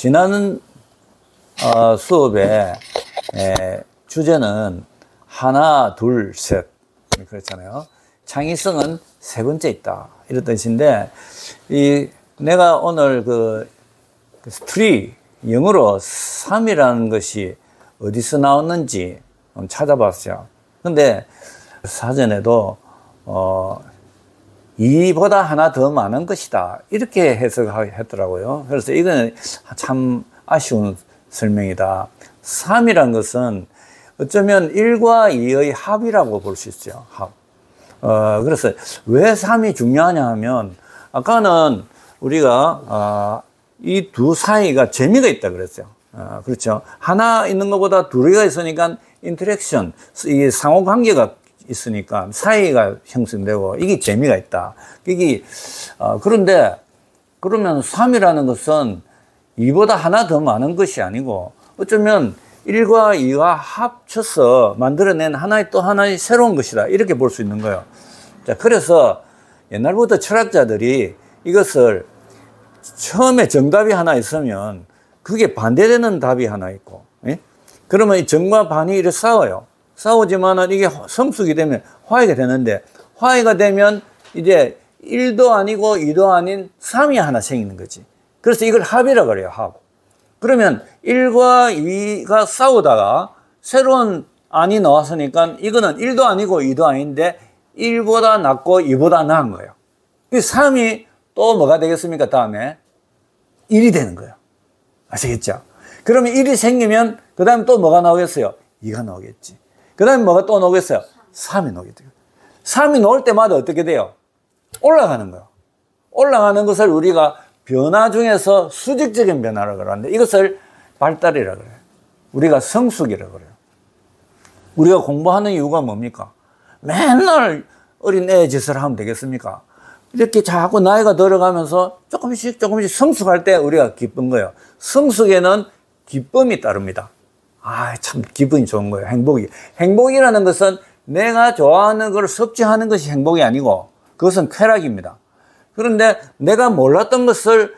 지난 수업의 주제는 하나, 둘, 셋 그렇잖아요. 창의성은 세 번째 있다 이런 뜻인데, 내가 오늘 그 트리 영어로 3이라는 것이 어디서 나왔는지 한번 찾아봤어요. 근데 사전에도 2보다 하나 더 많은 것이다 이렇게 해석했더라고요. 그래서 이거는 참 아쉬운 설명이다. 3이란 것은 어쩌면 1과 2의 합이라고 볼 수 있어요. 합. 그래서 왜 3이 중요하냐 하면, 아까는 우리가 이 두 사이가 재미가 있다 그랬어요. 그렇죠. 하나 있는 것보다 둘이가 있으니까 인터랙션, 이 상호관계가 있으니까 사이가 형성되고 이게 재미가 있다. 이게 그런데 그러면 3이라는 것은 2보다 하나 더 많은 것이 아니고, 어쩌면 1과 2가 합쳐서 만들어낸 하나의 또 하나의 새로운 것이다 이렇게 볼 수 있는 거예요. 자, 그래서 옛날부터 철학자들이 이것을 처음에 정답이 하나 있으면 그게 반대되는 답이 하나 있고, 예? 그러면 이 정과 반이 이렇게 싸우지만은 이게 성숙이 되면 화해가 되는데, 화해가 되면 이제 1도 아니고 2도 아닌 3이 하나 생기는 거지. 그래서 이걸 합이라고 그래요, 합. 그러면 1과 2가 싸우다가 새로운 안이 나왔으니까 이거는 1도 아니고 2도 아닌데 1보다 낫고 2보다 나은 거예요. 그 3이 또 뭐가 되겠습니까? 다음에 1이 되는 거예요. 아시겠죠? 그러면 1이 생기면 그 다음에 또 뭐가 나오겠어요? 2가 나오겠지. 그 다음에 뭐가 또 나오겠어요? 3이 나오겠죠. 3이 나올 때마다 어떻게 돼요? 올라가는 거예요. 올라가는 것을 우리가 변화 중에서 수직적인 변화라고 그러는데, 이것을 발달이라고 그래요. 우리가 성숙이라고 그래요. 우리가 공부하는 이유가 뭡니까? 맨날 어린애 짓을 하면 되겠습니까? 이렇게 자꾸 나이가 들어가면서 조금씩 성숙할 때 우리가 기쁜 거예요. 성숙에는 기쁨이 따릅니다. 참 기분이 좋은 거예요. 행복이라는 것은 내가 좋아하는 걸 섭취하는 것이 행복이 아니고 그것은 쾌락입니다. 그런데 내가 몰랐던 것을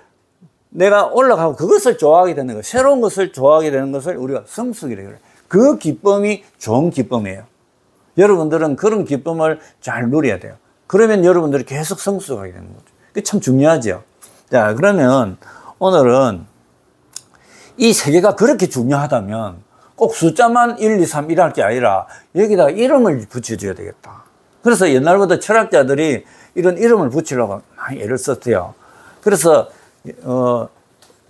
내가 올라가고 그것을 좋아하게 되는 거, 새로운 것을 좋아하게 되는 것을 우리가 성숙이라고 해요. 그 기쁨이 좋은 기쁨이에요. 여러분들은 그런 기쁨을 잘 누려야 돼요. 그러면 여러분들이 계속 성숙하게 되는 거죠. 그게 참 중요하죠. 자, 그러면 오늘은 이 세 개가 그렇게 중요하다면 꼭 숫자만 1, 2, 3 이럴 게 아니라 여기다가 이름을 붙여줘야 되겠다. 그래서 옛날부터 철학자들이 이런 이름을 붙이려고 많이 애를 썼대요. 그래서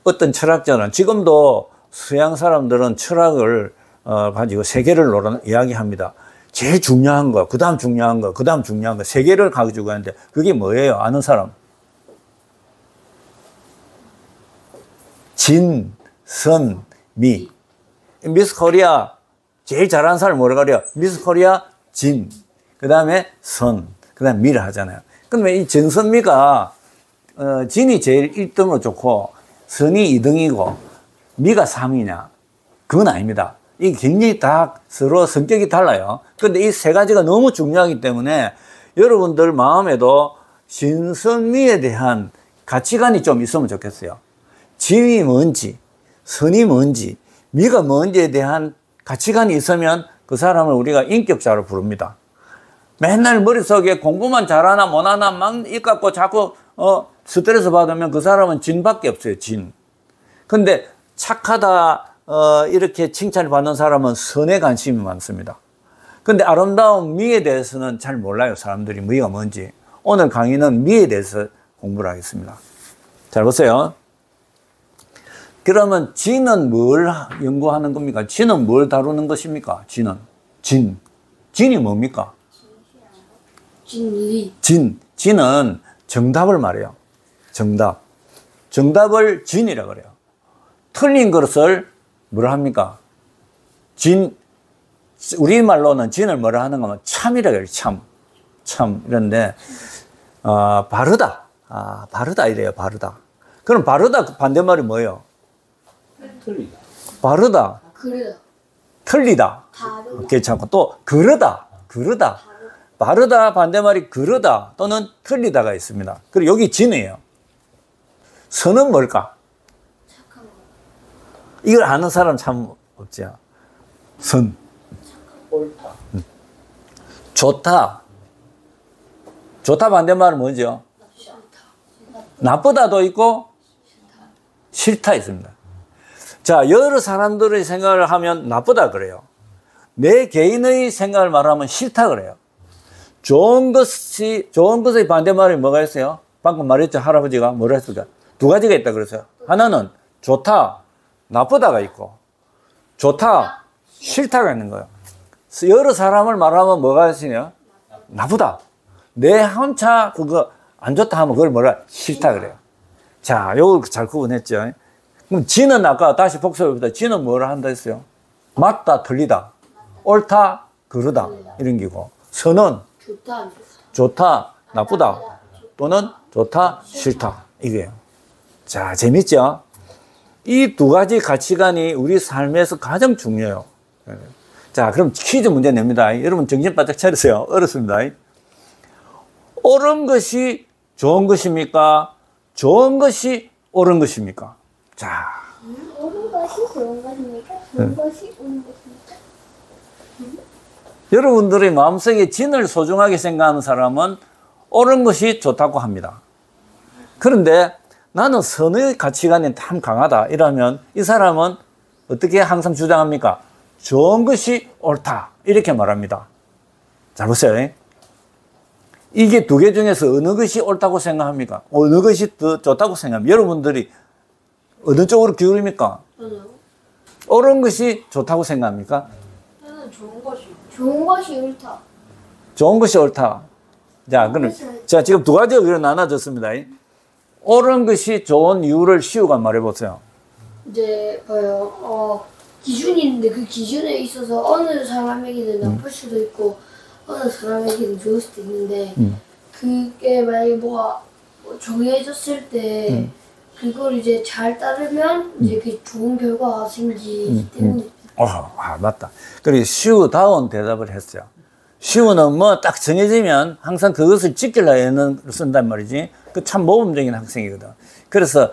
어떤 철학자는, 지금도 서양 사람들은 철학을 가지고 세 개를 이야기합니다. 제일 중요한 거, 그 다음 중요한 거, 그 다음 중요한 거, 세 개를 가지고 하는데 그게 뭐예요? 아는 사람? 진, 선, 미. 미스 코리아 제일 잘하는 사람 뭐라 그래요? 미스 코리아 진, 그 다음에 선, 그 다음에 미를 하잖아요. 그러면 이 전선미가 진이 제일 1등으로 좋고 선이 2등이고 미가 3위냐? 그건 아닙니다. 이게 굉장히 다 서로 성격이 달라요. 그런데 이 세 가지가 너무 중요하기 때문에 여러분들 마음에도 진선미에 대한 가치관이 좀 있으면 좋겠어요. 진이 뭔지, 선이 뭔지, 미가 뭔지에 대한 가치관이 있으면 그 사람을 우리가 인격자로 부릅니다. 맨날 머릿속에 공부만 잘하나 못하나 막 입갖고 자꾸 스트레스 받으면 그 사람은 진밖에 없어요. 진. 근데 착하다 이렇게 칭찬을 받는 사람은 선에 관심이 많습니다. 근데 아름다운 미에 대해서는 잘 몰라요. 사람들이 미가 뭔지. 오늘 강의는 미에 대해서 공부를 하겠습니다. 잘 보세요. 그러면 진은 뭘 연구하는 겁니까? 진은 뭘 다루는 것입니까? 진이 뭡니까? 진은 정답을 말해요. 정답을 진이라고 그래요. 틀린 것을 뭐라 합니까? 우리말로는 진을 뭐라 하는 거면 참이라고 해요. 참 이런데 바르다 이래요. 바르다. 그럼 바르다 반대말이 뭐예요? 틀리다. 바르다. 그르다. 틀리다. 괜찮고 또 그르다. 바르다 반대말이 그르다 또는 틀리다가 있습니다. 그리고 여기 진이에요. 선은 뭘까? 이걸 아는 사람 참 없지요. 선. 옳다. 좋다. 좋다 반대말은 뭐죠? 나쁘다도 있고 싫다 있습니다. 자, 여러 사람들의 생각을 하면 나쁘다 그래요. 내 개인의 생각을 말하면 싫다 그래요. 좋은 것의 반대말이 뭐가 있어요? 방금 말했죠. 할아버지가 뭐라 했을까? 두 가지가 있다 그랬어요. 하나는 좋다, 나쁘다가 있고, 좋다, 싫다가 있는 거예요. 여러 사람을 말하면 뭐가 있어요? 나쁘다. 내 혼자 그거 안 좋다 하면 그걸 뭐라? 싫다 그래요. 자, 요걸 잘 구분했죠. 그럼 지는 아까 다시 복습해보다 지는 뭐라 한다 했어요? 맞다, 틀리다. 옳다, 그르다. 이런 기고. 선은 좋다, 나쁘다. 또는 좋다, 싫다. 이게요. 자, 재밌죠? 이 두 가지 가치관이 우리 삶에서 가장 중요해요. 자, 그럼 퀴즈 문제 냅니다. 여러분 정신 바짝 차리세요. 어렵습니다. 옳은 것이 좋은 것입니까? 좋은 것이 옳은 것입니까? 자. 옳은 것이 좋은 것입니까? 좋은 것이 옳은 것입니까? 여러분들의 마음속에 진을 소중하게 생각하는 사람은 옳은 것이 좋다고 합니다. 그런데 나는 선의 가치관이 참 강하다 이러면 이 사람은 어떻게 항상 주장합니까? 좋은 것이 옳다 이렇게 말합니다. 자, 보세요. 이게 두 개 중에서 어느 것이 옳다고 생각합니까? 어느 것이 더 좋다고 생각합니까? 여러분들이 어느 쪽으로 기울입니까? 옳은 것이 좋다고 생각합니까? 저는 좋은 것이 옳다. 좋은 것이 옳다. 자, 그럼 자, 지금 두 가지가 나눠졌습니다. 옳은 것이 좋은 이유를 시우가 말해보세요. 이제 기준이 있는데 그 기준에 있어서 어느 사람에게는 나쁠 수도 있고 어느 사람에게는 좋을 수도 있는데 그게 만약에 뭐가 정해졌을 때 그걸 이제 잘 따르면 이제 그 좋은 결과가 생기기 때문에. 맞다. 그리고 시우다운 대답을 했어요. 시우는 뭐 딱 정해지면 항상 그것을 지키려고 애는 쓴단 말이지. 그 참 모범적인 학생이거든. 그래서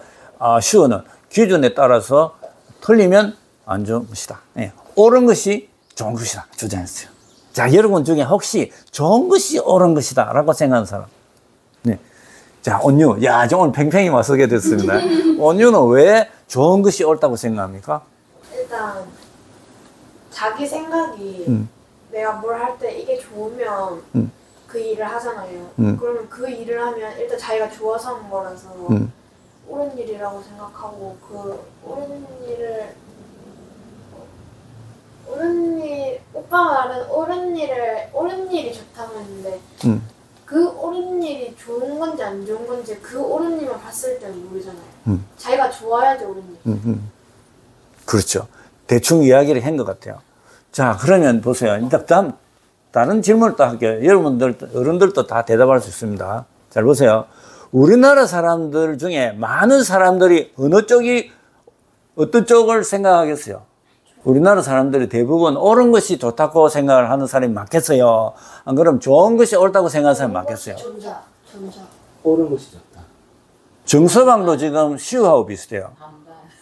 시우는 기준에 따라서 틀리면 안 좋은 것이다. 네. 옳은 것이 좋은 것이다 주장했어요. 자, 여러분 중에 혹시 좋은 것이 옳은 것이다 라고 생각하는 사람? 네. 자, 온유. 야, 오늘 팽팽히 와서게 됐습니다. 온유는 왜 좋은 것이 옳다고 생각합니까? 일단 자기 생각이 내가 뭘 할 때 이게 좋으면 그 일을 하잖아요. 그러면 그 일을 하면 일단 자기가 좋아서 한 거라서 옳은 일이라고 생각하고 그 오빠가 말은 옳은 일이 좋다고 했는데 그 옳은 일이 좋은 건지 안 좋은 건지 그 옳은 일만 봤을 때는 모르잖아요. 자기가 좋아야지 옳은 일. 그렇죠. 대충 이야기를 한 것 같아요. 자, 그러면 보세요. 일단 다른 질문을 또 할게요. 여러분들, 어른들도 다 대답할 수 있습니다. 잘 보세요. 우리나라 사람들 중에 많은 사람들이 어떤 쪽을 생각하겠어요? 우리나라 사람들이 대부분 옳은 것이 좋다고 생각을 하는 사람이 많겠어요? 안 그럼 좋은 것이 옳다고 생각하는 사람이 많겠어요? 전자. 옳은 것이 좋다. 정서방도 지금 시우하고 비슷해요.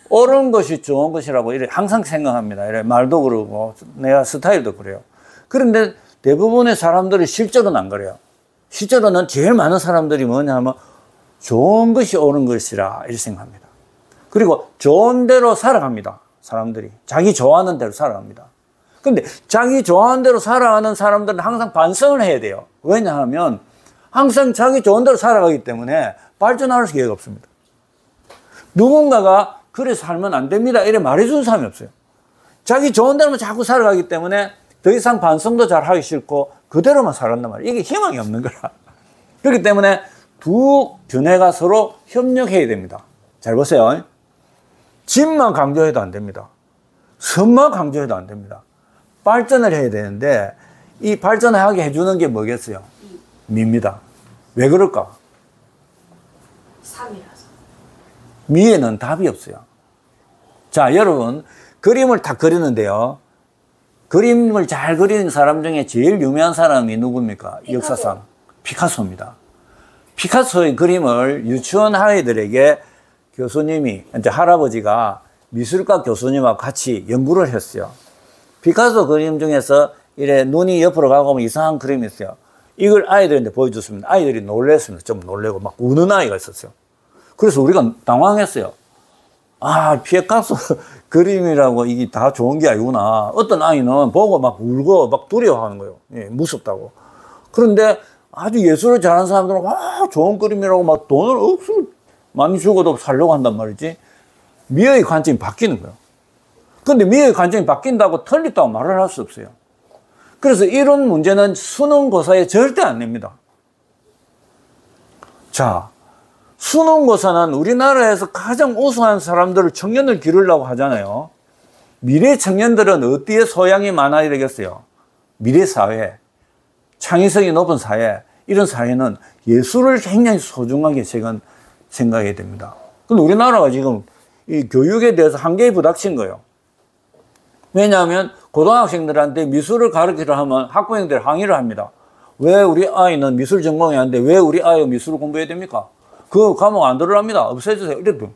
옳은 것이 좋은 것이라고 이래 항상 생각합니다. 이래 말도 그러고 내가 스타일도 그래요. 그런데 대부분의 사람들이 실제로는 안 그래요. 실제로는 제일 많은 사람들이 뭐냐 하면 좋은 것이 옳은 것이라 이렇게 생각합니다. 그리고 좋은 대로 살아갑니다. 사람들이 자기 좋아하는 대로 살아갑니다. 근데 자기 좋아하는 대로 살아가는 사람들은 항상 반성을 해야 돼요. 왜냐하면 항상 자기 좋은 대로 살아가기 때문에 발전할 기회가 없습니다. 누군가가 그래 살면 안 됩니다 이래 말해주는 사람이 없어요. 자기 좋은 대로만 자꾸 살아가기 때문에 더 이상 반성도 잘 하기 싫고 그대로만 살았단 말이에요. 이게 희망이 없는 거라. 그렇기 때문에 두 견해가 서로 협력해야 됩니다. 잘 보세요. 진만 강조해도 안 됩니다. 선만 강조해도 안 됩니다. 발전을 해야 되는데 이 발전하게 해주는 게 뭐겠어요? 미입니다. 왜 그럴까? 3이라서. 미에는 답이 없어요. 자, 여러분 그림을 딱 그리는데요. 그림을 잘 그리는 사람 중에 제일 유명한 사람이 누굽니까? 역사상 피카소입니다. 피카소의 그림을 유치원 아이들에게 교수님이 이제 할아버지가 미술과 교수님하고 같이 연구를 했어요. 피카소 그림 중에서 이래 눈이 옆으로 가고 오면 이상한 그림이 있어요. 이걸 아이들한테 보여줬습니다. 아이들이 놀랬습니다. 좀 놀래고 막 우는 아이가 있었어요. 그래서 우리가 당황했어요. 아, 피카소 그림이라고 이게 다 좋은 게 아니구나. 어떤 아이는 보고 막 울고 막 두려워하는 거예요. 예, 무섭다고. 그런데 아주 예술을 잘하는 사람들은 와, 좋은 그림이라고 막 돈을 억수로 많이 주고도 살려고 한단 말이지. 미의 관점이 바뀌는 거예요. 근데 미의 관점이 바뀐다고 틀렸다고 말을 할 수 없어요. 그래서 이런 문제는 수능고사에 절대 안 냅니다. 자, 수능고사는 우리나라에서 가장 우수한 사람들을 청년을 기르려고 하잖아요. 미래 청년들은 어디에 소양이 많아야 되겠어요? 미래 사회, 창의성이 높은 사회, 이런 사회는 예술을 굉장히 소중하게 제가 생각해야 됩니다. 근데 우리나라가 지금 이 교육에 대해서 한계에 부닥친 거예요. 왜냐하면 고등학생들한테 미술을 가르치려 하면 학부형들이 항의를 합니다. 왜 우리 아이는 미술 전공이 안 돼? 왜 우리 아이가 미술을 공부해야 됩니까? 그 과목 안 들으랍니다. 없애주세요. 이렇게.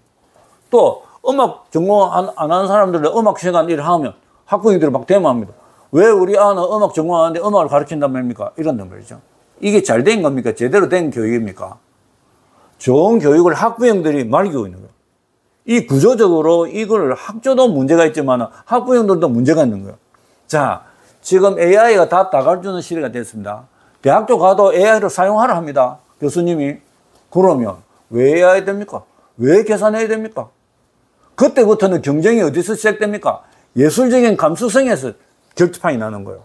또 음악 전공 안 하는 사람들은 음악 시간 일을 하면 학부형들이 막 대모합니다. 왜 우리 아이는 음악 전공 안 하는데 음악을 가르친단 말입니까? 이런단 말이죠. 이게 잘 된 겁니까? 제대로 된 교육입니까? 좋은 교육을 학부형들이 말기고 있는 거예요. 이 구조적으로 이걸 학교도 문제가 있지만 학부형들도 문제가 있는 거예요. 자, 지금 AI가 다 가르치는 시대가 됐습니다. 대학교 가도 AI를 사용하라 합니다. 교수님이. 그러면 왜 해야 됩니까? 왜 계산해야 됩니까? 그때부터는 경쟁이 어디서 시작됩니까? 예술적인 감수성에서 결집판이 나는 거예요.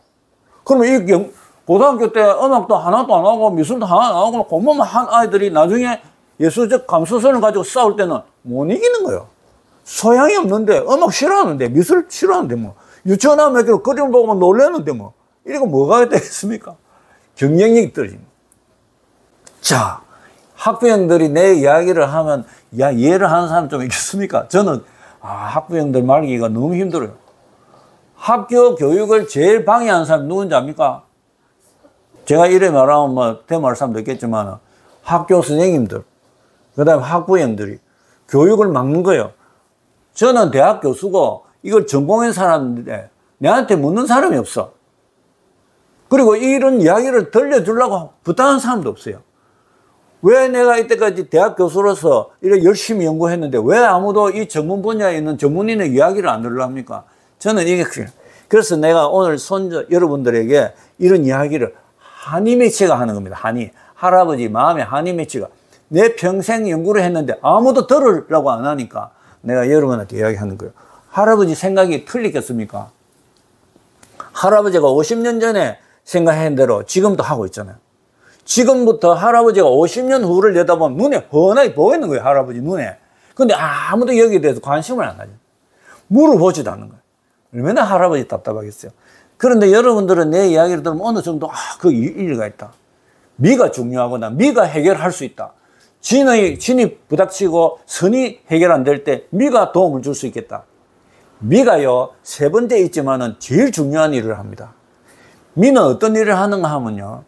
그러면 이 고등학교 때 음악도 하나도 안 하고 미술도 하나 안 하고 공부만 한 아이들이 나중에 예술적 감수성을 가지고 싸울 때는 못 이기는 거예요. 소양이 없는데, 음악 싫어하는데, 미술 싫어하는데, 뭐, 유치원 하면 그림 보고 놀래는데, 뭐, 이러고 뭐가 되겠습니까? 경쟁력이 떨어집니다. 자, 학부형들이 내 이야기를 하면, 야, 이해를 하는 사람 좀 있겠습니까? 저는, 학부형들 말기가 너무 힘들어요. 학교 교육을 제일 방해하는 사람이 누군지 압니까? 제가 이래 말하면 뭐, 대말할 사람도 있겠지만, 학교 선생님들, 그 다음에 학부형들이 교육을 막는 거예요. 저는 대학 교수고 이걸 전공한 사람인데 내한테 묻는 사람이 없어. 그리고 이런 이야기를 들려주려고 부탁하는 사람도 없어요. 왜 내가 이때까지 대학 교수로서 이렇게 열심히 연구했는데 왜 아무도 이 전문 분야에 있는 전문인의 이야기를 안 들으려 합니까? 저는 이게 그래서 내가 오늘 여러분들에게 이런 이야기를 한이 매치가 하는 겁니다. 한이. 할아버지 마음에 한이 매치가. 내 평생 연구를 했는데 아무도 들으려고 안 하니까 내가 여러분한테 이야기하는 거예요. 할아버지 생각이 틀리겠습니까? 할아버지가 50년 전에 생각한 대로 지금도 하고 있잖아요. 지금부터 할아버지가 50년 후를 내다보면 눈에 훤하게 보이는 거예요. 할아버지 눈에. 근데 아무도 여기에 대해서 관심을 안 가져요. 물어보지도 않는 거예요. 얼마나 할아버지 답답하겠어요. 그런데 여러분들은 내 이야기를 들으면 어느 정도 그 일리가 있다. 미가 중요하거나 미가 해결할 수 있다. 진이 부닥치고 선이 해결 안 될 때 미가 도움을 줄 수 있겠다. 미가요, 세 번째 있지만은 제일 중요한 일을 합니다. 미는 어떤 일을 하는가 하면요,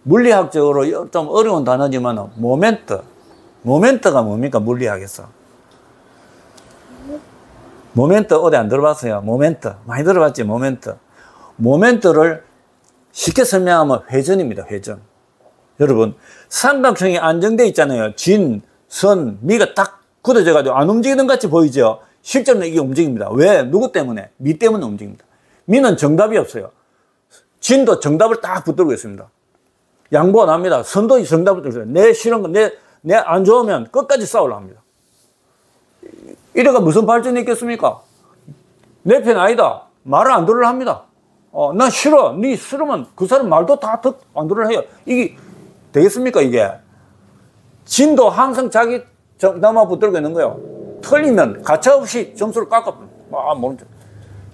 물리학적으로 좀 어려운 단어지만은 모멘트가 뭡니까? 물리학에서. 모멘트 어디 안 들어봤어요? 모멘트. 많이 들어봤지, 모멘트. 모멘트를 쉽게 설명하면 회전입니다, 회전. 여러분, 삼각형이 안정되어 있잖아요. 진, 선, 미가 딱 굳어져가지고 안 움직이는 것 같이 보이죠? 실제로는 이게 움직입니다. 왜? 누구 때문에? 미 때문에 움직입니다. 미는 정답이 없어요. 진도 정답을 딱 붙들고 있습니다. 양보 안 합니다. 선도 정답을 붙들고 있어요. 내 싫은 거, 내 안 좋으면 끝까지 싸우려 합니다. 이래가 무슨 발전이 있겠습니까? 내 편 아니다. 말을 안 들으려 합니다. 나 싫어. 니 싫으면 그 사람 말도 다 안 들으려 해요. 이게 되겠습니까, 이게? 진도 항상 자기 정답만 붙들고 있는 거예요. 틀리면 가차없이 점수를 깎아버립니다.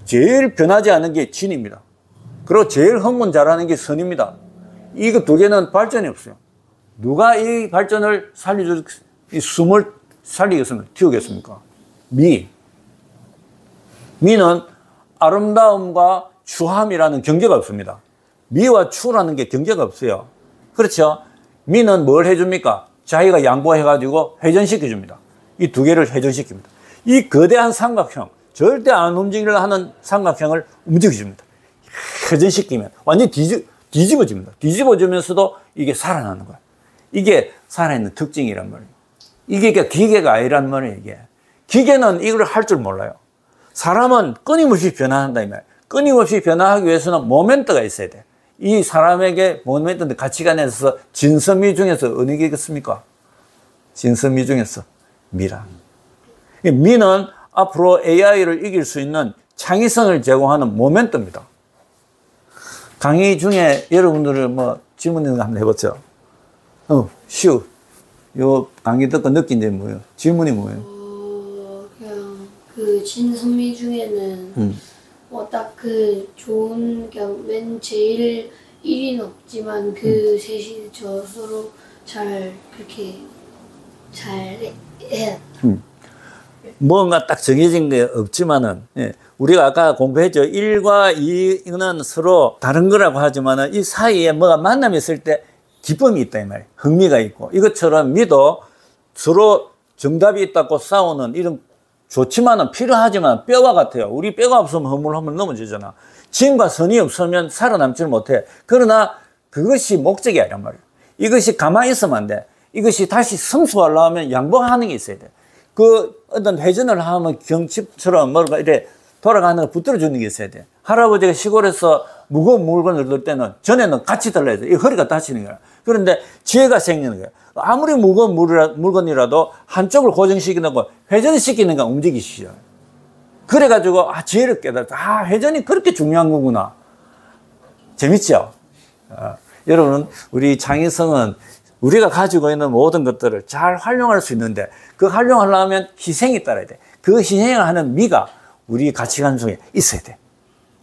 제일 변하지 않은 게 진입니다. 그리고 제일 흥분 잘하는 게 선입니다. 이거 두 개는 발전이 없어요. 누가 이 발전을 이 숨을 살리겠습니까? 틔우겠습니까? 미는 아름다움과 추함이라는 경계가 없습니다. 미와 추라는 게 경계가 없어요. 그렇죠? 미는 뭘 해줍니까? 자기가 양보해가지고 회전시켜줍니다. 이 두 개를 회전시킵니다. 이 거대한 삼각형, 절대 안 움직이려 하는 삼각형을 움직여줍니다. 회전시키면 완전히 뒤집어집니다. 뒤집어지면서도 이게 살아나는 거예요. 이게 살아있는 특징이란 말이에요. 이게 기계가 아니란 말이에요, 이게. 기계는 이걸 할 줄 몰라요. 사람은 끊임없이 변화한다, 이 말이에요. 끊임없이 변화하기 위해서는 모멘트가 있어야 돼. 이 사람에게 모멘트인데 가치관에서 진선미 중에서 어느 게 있겠습니까? 진선미 중에서 미라. 미는 앞으로 AI를 이길 수 있는 창의성을 제공하는 모멘트입니다. 강의 중에 여러분들을 뭐 질문 있는 거 한번 해보죠. 슈. 요 강의 듣고 느낀 점이 뭐예요? 질문이 뭐예요? 그냥 그 진선미 중에는 뭐 딱 그 좋은 그냥 맨 제일 1위는 없지만 그 셋이 저 서로 잘 그렇게 잘 해야 뭔가 딱 정해진 게 없지만은, 예. 우리가 아까 공부했죠. 1과 2는 서로 다른 거라고 하지만은 이 사이에 뭐가 만남이 있을 때 기쁨이 있다, 이 말이에요. 흥미가 있고. 이것처럼 미도 서로 정답이 있다고 싸우는 이런 좋지만은 필요하지만 뼈와 같아요. 우리 뼈가 없으면 허물허물 넘어지잖아. 진과 선이 없으면 살아남지를 못해. 그러나 그것이 목적이 아니란 말이에요. 이것이 가만히 있으면 안 돼. 이것이 다시 성숙하려면 양보하는 게 있어야 돼. 그 어떤 회전을 하면 경칩처럼 뭐가 이래 돌아가는 걸 붙들어주는 게 있어야 돼. 할아버지가 시골에서 무거운 물건을 들 때는 전에는 같이 들어야 돼. 이 허리가 다치는 거야. 그런데 지혜가 생기는 거야. 아무리 무거운 물건이라도 한쪽을 고정시키는 거 회전시키는 거 움직이시죠. 그래가지고 지혜를 깨달았다. 회전이 그렇게 중요한 거구나. 재밌죠? 여러분, 우리 창의성은 우리가 가지고 있는 모든 것들을 잘 활용할 수 있는데 그 활용하려면 희생이 따라야 돼. 그 희생을 하는 미가 우리 가치관 중에 있어야 돼.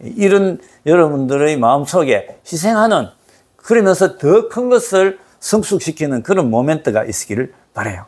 이런 여러분들의 마음속에 희생하는, 그러면서 더 큰 것을 성숙시키는 그런 모멘트가 있기를 바라요.